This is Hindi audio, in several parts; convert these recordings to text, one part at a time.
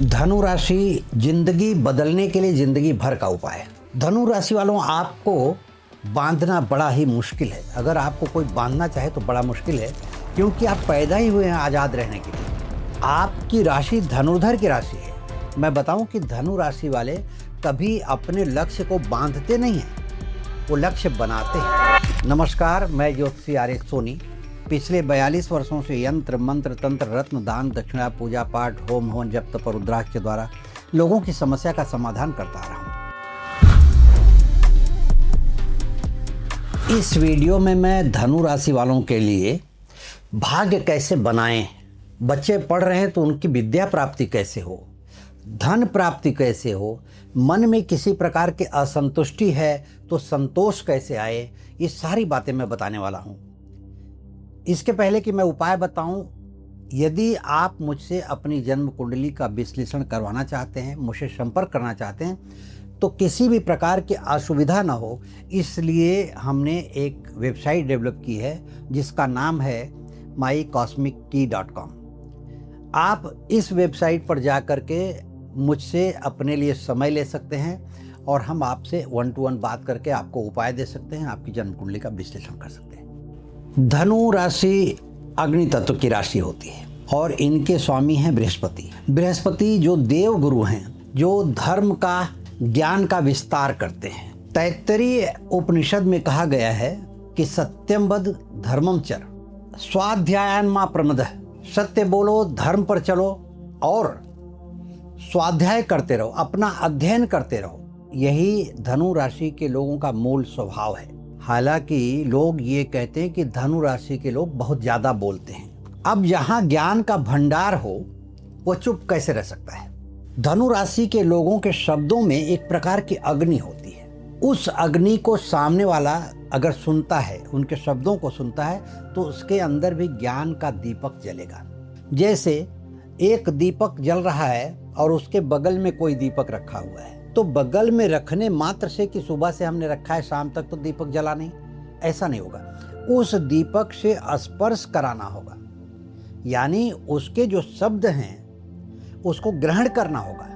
धनु राशि जिंदगी बदलने के लिए जिंदगी भर का उपाय है। धनु राशि वालों, आपको बांधना बड़ा ही मुश्किल है। अगर आपको कोई बांधना चाहे तो बड़ा मुश्किल है, क्योंकि आप पैदा ही हुए हैं आज़ाद रहने के लिए। आपकी राशि धनुर्धर की राशि है। मैं बताऊं कि धनु राशि वाले कभी अपने लक्ष्य को बांधते नहीं हैं, वो लक्ष्य बनाते हैं। नमस्कार, मैं ज्योतिषी आर.एस. सोनी। पिछले 42 वर्षों से यंत्र मंत्र तंत्र रत्न दान दक्षिणा पूजा पाठ होम हवन जप तप और रुद्राक्ष के द्वारा लोगों की समस्या का समाधान करता आ रहा हूँ। इस वीडियो में मैं धनु राशि वालों के लिए भाग्य कैसे बनाएं, बच्चे पढ़ रहे हैं तो उनकी विद्या प्राप्ति कैसे हो, धन प्राप्ति कैसे हो, मन में किसी प्रकार की असंतुष्टि है तो संतोष कैसे आए, ये सारी बातें मैं बताने वाला हूँ। इसके पहले कि मैं उपाय बताऊं, यदि आप मुझसे अपनी जन्म कुंडली का विश्लेषण करवाना चाहते हैं, मुझसे संपर्क करना चाहते हैं, तो किसी भी प्रकार की असुविधा ना हो, इसलिए हमने एक वेबसाइट डेवलप की है जिसका नाम है mycosmictea.com। आप इस वेबसाइट पर जा कर के मुझसे अपने लिए समय ले सकते हैं और हम आपसे 1-to-1 बात करके आपको उपाय दे सकते हैं, आपकी जन्म कुंडली का विश्लेषण कर सकते हैं। धनु राशि अग्नि तत्व की राशि होती है और इनके स्वामी हैं बृहस्पति। बृहस्पति जो देव गुरु हैं, जो धर्म का ज्ञान का विस्तार करते हैं। तैत्तरीय उपनिषद में कहा गया है कि सत्यम वद धर्मम चर स्वाध्यायन मा प्रमदः, सत्य बोलो, धर्म पर चलो और स्वाध्याय करते रहो, अपना अध्ययन करते रहो। यही धनु राशि के लोगों का मूल स्वभाव है। हालांकि लोग ये कहते हैं कि धनु राशि के लोग बहुत ज़्यादा बोलते हैं। अब जहाँ ज्ञान का भंडार हो वो चुप कैसे रह सकता है। धनु राशि के लोगों के शब्दों में एक प्रकार की अग्नि होती है। उस अग्नि को सामने वाला अगर सुनता है, उनके शब्दों को सुनता है, तो उसके अंदर भी ज्ञान का दीपक जलेगा। जैसे एक दीपक जल रहा है और उसके बगल में कोई दीपक रखा हुआ है, तो बगल में रखने मात्र से कि सुबह से हमने रखा है शाम तक तो दीपक जला नहीं, ऐसा नहीं होगा। उस दीपक से स्पर्श कराना होगा, यानी उसके जो शब्द हैं उसको ग्रहण करना होगा,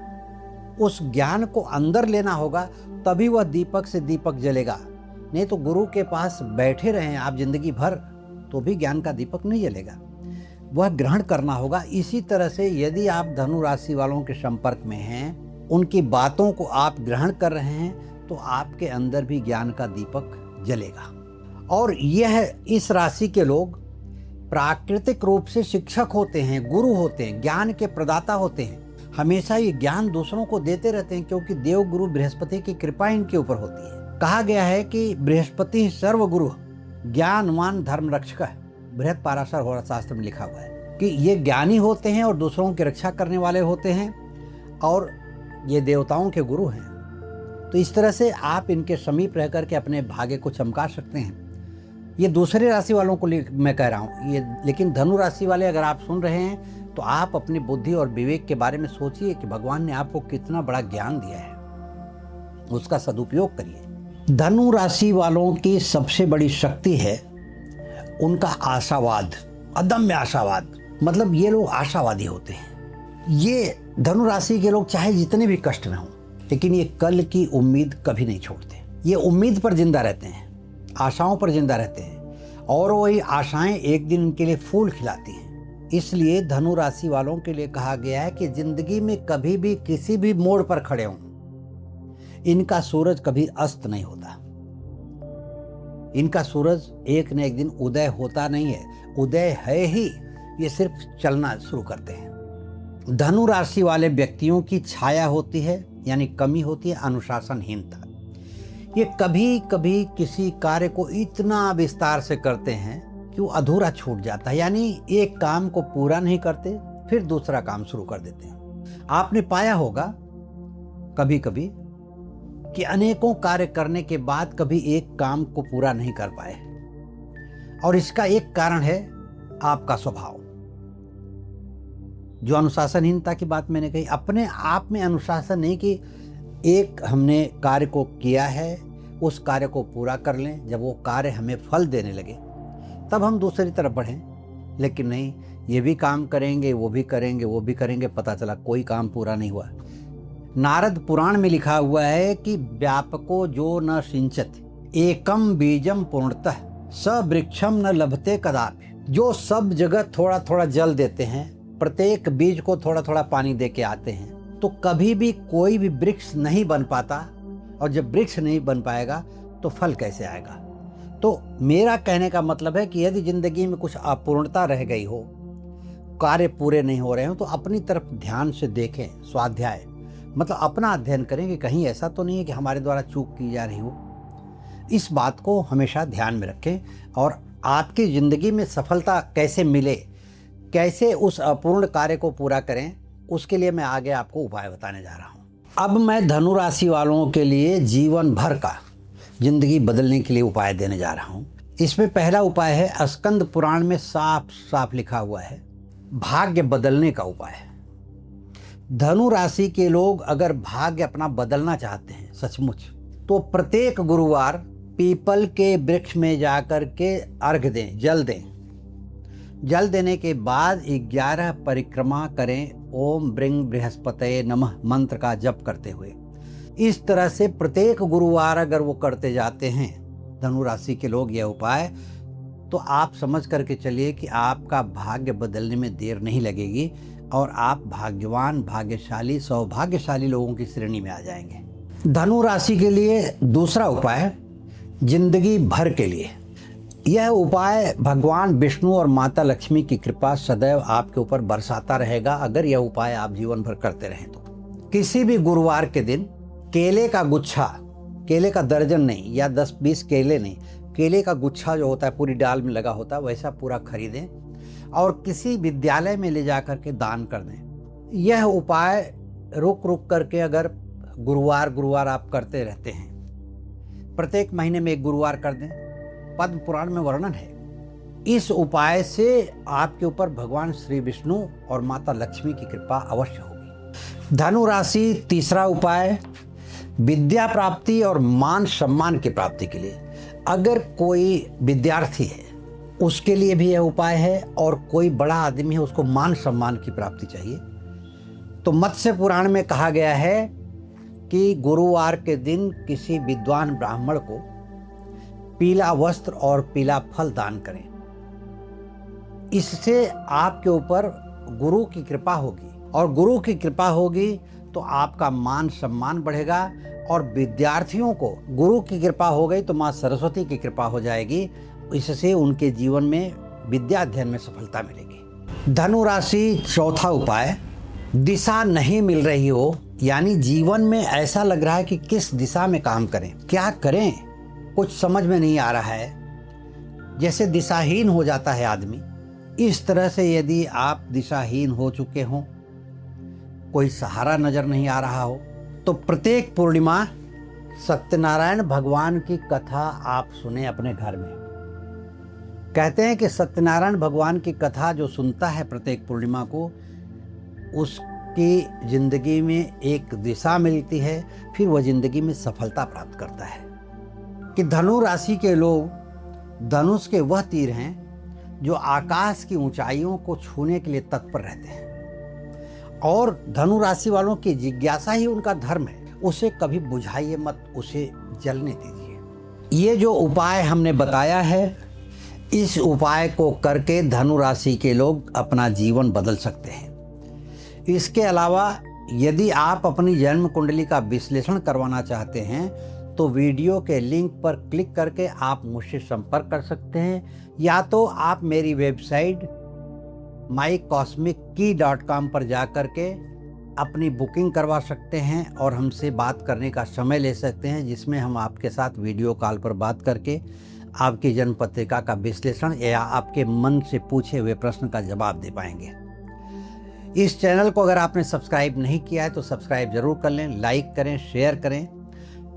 उस ज्ञान को अंदर लेना होगा, तभी वह दीपक से दीपक जलेगा। नहीं तो गुरु के पास बैठे रहें आप जिंदगी भर तो भी ज्ञान का दीपक नहीं जलेगा, वह ग्रहण करना होगा। इसी तरह से यदि आप धनु राशि वालों के संपर्क में हैं, उनकी बातों को आप ग्रहण कर रहे हैं, तो आपके अंदर भी ज्ञान का दीपक जलेगा। और यह इस राशि के लोग प्राकृतिक रूप से शिक्षक होते हैं, गुरु होते हैं, ज्ञान के प्रदाता होते हैं। हमेशा ये ज्ञान दूसरों को देते रहते हैं, क्योंकि देव गुरु बृहस्पति की कृपा इनके ऊपर होती है। कहा गया है कि बृहस्पति सर्वगुरु ज्ञानवान धर्म रक्षक है। बृहद पाराशर होरा शास्त्र में लिखा हुआ है कि ये ज्ञानी होते हैं और दूसरों की रक्षा करने वाले होते हैं और ये देवताओं के गुरु हैं। तो इस तरह से आप इनके समीप रह करके अपने भाग्य को चमका सकते हैं। ये दूसरे राशि वालों को मैं कह रहा हूँ ये, लेकिन धनु राशि वाले अगर आप सुन रहे हैं तो आप अपनी बुद्धि और विवेक के बारे में सोचिए कि भगवान ने आपको कितना बड़ा ज्ञान दिया है, उसका सदुपयोग करिए। धनु राशि वालों की सबसे बड़ी शक्ति है उनका आशावाद, अदम्य आशावाद। मतलब ये लोग आशावादी होते हैं। ये धनु राशि के लोग चाहे जितने भी कष्ट में हों, लेकिन ये कल की उम्मीद कभी नहीं छोड़ते। ये उम्मीद पर जिंदा रहते हैं, आशाओं पर जिंदा रहते हैं और वही आशाएं एक दिन इनके लिए फूल खिलाती हैं। इसलिए धनु राशि वालों के लिए कहा गया है कि जिंदगी में कभी भी किसी भी मोड़ पर खड़े हों, इनका सूरज कभी अस्त नहीं होता। इनका सूरज एक न एक दिन उदय होता नहीं है, उदय है ही, ये सिर्फ चलना शुरू करते हैं। धनु राशि वाले व्यक्तियों की छाया होती है, यानी कमी होती है अनुशासनहीनता। ये कभी कभी किसी कार्य को इतना विस्तार से करते हैं कि वो अधूरा छूट जाता है, यानी एक काम को पूरा नहीं करते फिर दूसरा काम शुरू कर देते हैं। आपने पाया होगा कभी कभी कि अनेकों कार्य करने के बाद कभी एक काम को पूरा नहीं कर पाए, और इसका एक कारण है आपका स्वभाव। जो अनुशासनहीनता की बात मैंने कही, अपने आप में अनुशासन नहीं कि एक हमने कार्य को किया है, उस कार्य को पूरा कर लें, जब वो कार्य हमें फल देने लगे तब हम दूसरी तरफ बढ़ें। लेकिन नहीं, ये भी काम करेंगे, वो भी करेंगे, वो भी करेंगे, पता चला कोई काम पूरा नहीं हुआ। नारद पुराण में लिखा हुआ है कि व्यापको जो न सिंचति एकम बीजम पूर्णतः स वृक्षम न लभते कदापि। जो सब जगह थोड़ा थोड़ा जल देते हैं, प्रत्येक बीज को थोड़ा थोड़ा पानी दे के आते हैं, तो कभी भी कोई भी वृक्ष नहीं बन पाता। और जब वृक्ष नहीं बन पाएगा तो फल कैसे आएगा। तो मेरा कहने का मतलब है कि यदि जिंदगी में कुछ अपूर्णता रह गई हो, कार्य पूरे नहीं हो रहे हो, तो अपनी तरफ ध्यान से देखें। स्वाध्याय मतलब अपना अध्ययन करें कि कहीं ऐसा तो नहीं है कि हमारे द्वारा चूक की जा रही हो। इस बात को हमेशा ध्यान में रखें और आपकी ज़िंदगी में सफलता कैसे मिले, कैसे उस अपूर्ण कार्य को पूरा करें, उसके लिए मैं आगे आपको उपाय बताने जा रहा हूँ। अब मैं धनु राशि वालों के लिए जीवन भर का ज़िंदगी बदलने के लिए उपाय देने जा रहा हूँ। इसमें पहला उपाय है, स्कंद पुराण में साफ साफ लिखा हुआ है, भाग्य बदलने का उपाय है। धनु राशि के लोग अगर भाग्य अपना बदलना चाहते हैं सचमुच, तो प्रत्येक गुरुवार पीपल के वृक्ष में जाकर के अर्घ दें, जल दें। जल देने के बाद 11 परिक्रमा करें, ओम ब्रिंग बृहस्पतये नमः मंत्र का जप करते हुए। इस तरह से प्रत्येक गुरुवार अगर वो करते जाते हैं धनु राशि के लोग यह उपाय, तो आप समझ करके चलिए कि आपका भाग्य बदलने में देर नहीं लगेगी और आप भाग्यवान, भाग्यशाली, सौभाग्यशाली लोगों की श्रेणी में आ जाएंगे। धनु राशि के लिए दूसरा उपाय जिंदगी भर के लिए। यह उपाय भगवान विष्णु और माता लक्ष्मी की कृपा सदैव आपके ऊपर बरसाता रहेगा अगर यह उपाय आप जीवन भर करते रहें तो। किसी भी गुरुवार के दिन केले का गुच्छा, केले का दर्जन नहीं या 10-20 केले नहीं, केले का गुच्छा जो होता है पूरी डाल में लगा होता है वैसा पूरा खरीदें और किसी विद्यालय में ले जा कर के दान कर दें। यह उपाय रुक रुक करके अगर गुरुवार आप करते रहते हैं, प्रत्येक महीने में एक गुरुवार कर दें, पद्म पुराण में वर्णन है। इस उपाय से आपके ऊपर भगवान श्री विष्णु और माता लक्ष्मी की कृपा अवश्य होगी। धनु राशि तीसरा उपाय विद्या प्राप्ति और मान सम्मान की प्राप्ति के लिए। अगर कोई विद्यार्थी है उसके लिए भी यह उपाय है और कोई बड़ा आदमी है उसको मान सम्मान की प्राप्ति चाहिए, तो मत्स्य पुराण में कहा गया है कि गुरुवार के दिन किसी विद्वान ब्राह्मण को पीला वस्त्र और पीला फल दान करें। इससे आपके ऊपर गुरु की कृपा होगी और गुरु की कृपा होगी तो आपका मान सम्मान बढ़ेगा और विद्यार्थियों को गुरु की कृपा हो गई तो माँ सरस्वती की कृपा हो जाएगी। इससे उनके जीवन में विद्या अध्ययन में सफलता मिलेगी। धनु राशि चौथा उपाय दिशा नहीं मिल रही हो, यानी जीवन में ऐसा लग रहा है कि किस दिशा में काम करें, क्या करें, कुछ समझ में नहीं आ रहा है, जैसे दिशाहीन हो जाता है आदमी। इस तरह से यदि आप दिशाहीन हो चुके हों, कोई सहारा नजर नहीं आ रहा हो, तो प्रत्येक पूर्णिमा सत्यनारायण भगवान की कथा आप सुने अपने घर में। कहते हैं कि सत्यनारायण भगवान की कथा जो सुनता है प्रत्येक पूर्णिमा को, उसकी जिंदगी में एक दिशा मिलती है, फिर वह जिंदगी में सफलता प्राप्त करता है। कि धनु राशि के लोग धनुष के वह तीर हैं जो आकाश की ऊंचाइयों को छूने के लिए तत्पर रहते हैं और धनु राशि वालों की जिज्ञासा ही उनका धर्म है। उसे कभी बुझाइए मत, उसे जलने दीजिए। ये जो उपाय हमने बताया है, इस उपाय को करके धनु राशि के लोग अपना जीवन बदल सकते हैं। इसके अलावा यदि आप अपनी जन्म कुंडली का विश्लेषण करवाना चाहते हैं तो वीडियो के लिंक पर क्लिक करके आप मुझसे संपर्क कर सकते हैं, या तो आप मेरी वेबसाइट mycosmickey.com पर जा कर के अपनी बुकिंग करवा सकते हैं और हमसे बात करने का समय ले सकते हैं, जिसमें हम आपके साथ वीडियो कॉल पर बात करके आपकी जन्म पत्रिका का विश्लेषण या आपके मन से पूछे हुए प्रश्न का जवाब दे पाएंगे। इस चैनल को अगर आपने सब्सक्राइब नहीं किया है तो सब्सक्राइब जरूर कर लें, लाइक करें, शेयर करें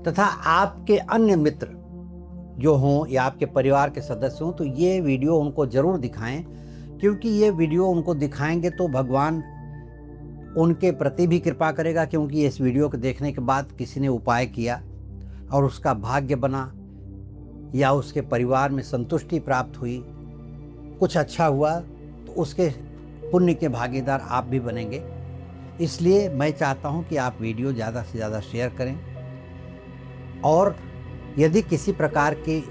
तथा आपके अन्य मित्र जो हों या आपके परिवार के सदस्य हों तो ये वीडियो उनको ज़रूर दिखाएं, क्योंकि ये वीडियो उनको दिखाएंगे तो भगवान उनके प्रति भी कृपा करेगा, क्योंकि इस वीडियो को देखने के बाद किसी ने उपाय किया और उसका भाग्य बना या उसके परिवार में संतुष्टि प्राप्त हुई, कुछ अच्छा हुआ, तो उसके पुण्य के भागीदार आप भी बनेंगे। इसलिए मैं चाहता हूं कि आप वीडियो ज़्यादा से ज़्यादा शेयर करें, और यदि किसी प्रकार की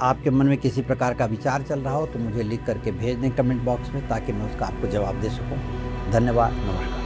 आपके मन में किसी प्रकार का विचार चल रहा हो तो मुझे लिख करके भेज दें कमेंट बॉक्स में, ताकि मैं उसका आपको जवाब दे सकूं। धन्यवाद, नमस्कार।